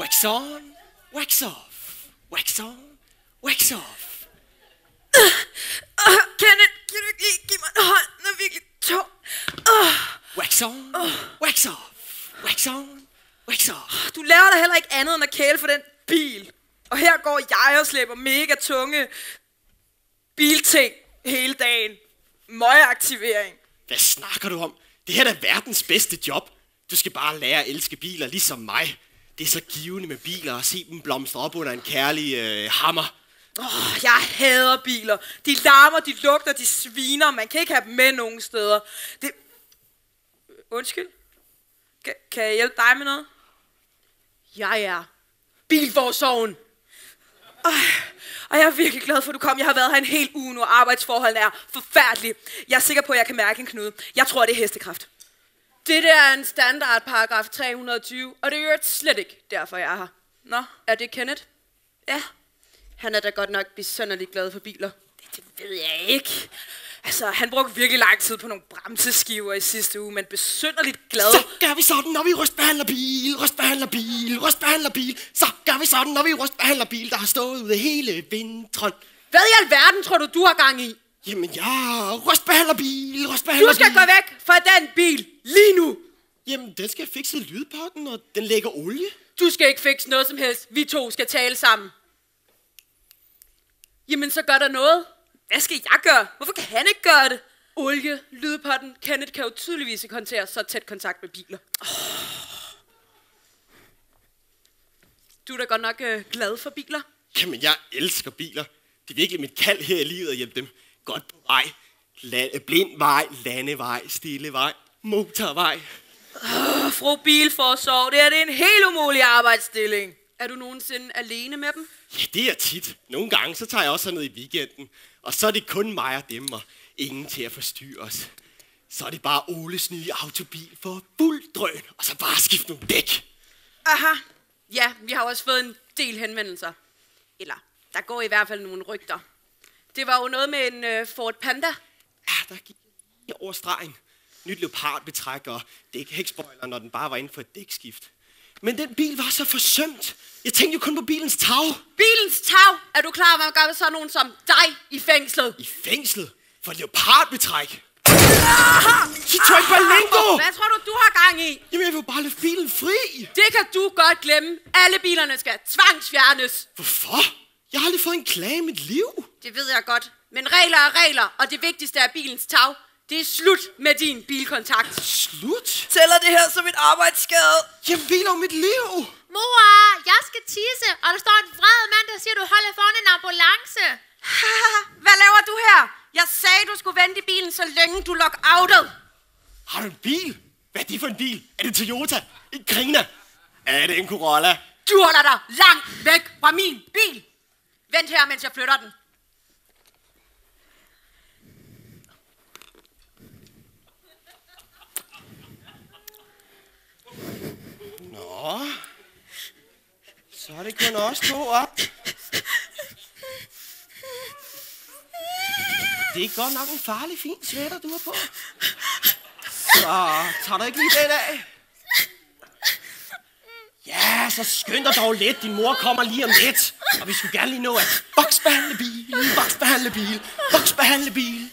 Wax on, wax off. Wax on, wax off. Kenneth, kan du ikke lige give mig en hånd? Den er virkelig tung. Wax on, wax off. Wax on, wax off. Du laver da heller ikke andet end at kæle for den bil. Og her går jeg og slæber mega tunge bilting hele dagen. Møgeaktivering. Hvad snakker du om? Det her er da verdens bedste job. Du skal bare lære at elske biler, ligesom mig. Det er så givende med biler at se dem blomstre op under en kærlig hammer. Jeg hader biler. De larmer, de lugter, de sviner. Man kan ikke have dem med nogen steder. Undskyld? Kan jeg hjælpe dig med noget? Jeg er bilforsorgen. Og jeg er virkelig glad for, at du kom. Jeg har været her en hel uge nu, og arbejdsforholdene er forfærdelige. Jeg er sikker på, at jeg kan mærke en knude. Jeg tror, det er hestekræft. Det der er en standard paragraf 320, og det er jo slet ikke derfor, jeg er her. Nå, er det Kenneth? Ja. Han er da godt nok besynderligt glad for biler. Det ved jeg ikke. Altså, han brugte virkelig lang tid på nogle bremseskiver i sidste uge, men besynderligt glad. Så gør vi sådan, når vi rustbehandler bil, rustbehandler bil, rustbehandler bil. Så gør vi sådan, når vi rustbehandler bil, der har stået ude hele vinteren. Hvad i alverden tror du har gang i? Jamen ja, rustbehandler bil, rustbehandler bil. Du skal gå væk fra den bil lige nu. Jamen, den skal fikse lydpotten, og den lægger olie. Du skal ikke fikse noget som helst. Vi to skal tale sammen. Jamen, så gør der noget. Hvad skal jeg gøre? Hvorfor kan han ikke gøre det? Olie, lydpotten. Kenneth kan jo tydeligvis ikke håndtere så tæt kontakt med biler. Du er da godt nok glad for biler. Jamen, jeg elsker biler. Det er virkelig mit kald her i livet at hjælpe dem godt på vej. Blind vej, landevej, stille vej, motorvej. Fru Bilforsorg, det er en helt umulig arbejdsstilling. Er du nogensinde alene med dem? Ja, det er tit. Nogle gange så tager jeg også ned i weekenden. Og så er det kun mig og dem, og ingen til at forstyrre os. Så er det bare Oles nye autobil for fuld drøn, og så bare skifte nogle dæk. Aha. Ja, vi har også fået en del henvendelser. Eller, der går i hvert fald nogle rygter. Det var jo noget med en Ford Panda. Ja, der gik jeg over stregen. Nyt leopardbetræk og dækhækspoiler, når den bare var inden for et dækskift. Men den bil var så forsømt. Jeg tænkte jo kun på bilens tag. Bilens tag? Er du klar over, hvad man gør med sådan nogen som dig i fængslet? I fængslet? For leopardbetræk? Citroën Berlingo! Hvad tror du har gang i? Jamen, jeg vil bare lade bilen fri. Det kan du godt glemme. Alle bilerne skal tvangsfjernes. Hvorfor? Jeg har aldrig fået en klage i mit liv. Det ved jeg godt. Men regler er regler, og det vigtigste er bilens tag. Det er slut med din bilkontakt. Slut? Tæller det her som et arbejdsskade? Jeg biler mit liv. Mor, jeg skal tisse, og der står en vred mand, der siger, du holder foran en ambulance. Hvad laver du her? Jeg sagde, du skulle vente i bilen, så længe du lock-outet. Har du en bil? Hvad er det for en bil? Er det Toyota? En Grina? Er det en Corolla? Du holder dig langt væk fra min bil. Vent her, mens jeg flytter den. Nå, så er det kun os to, op. Det er godt nok en farlig, fin sweater, du har på. Så tager du ikke lige den af? Ja, så skynd dig dog lidt. Din mor kommer lige om lidt. Og vi skulle gerne lige nå at voksbehandle bil, voksbehandle bil, voksbehandle bil.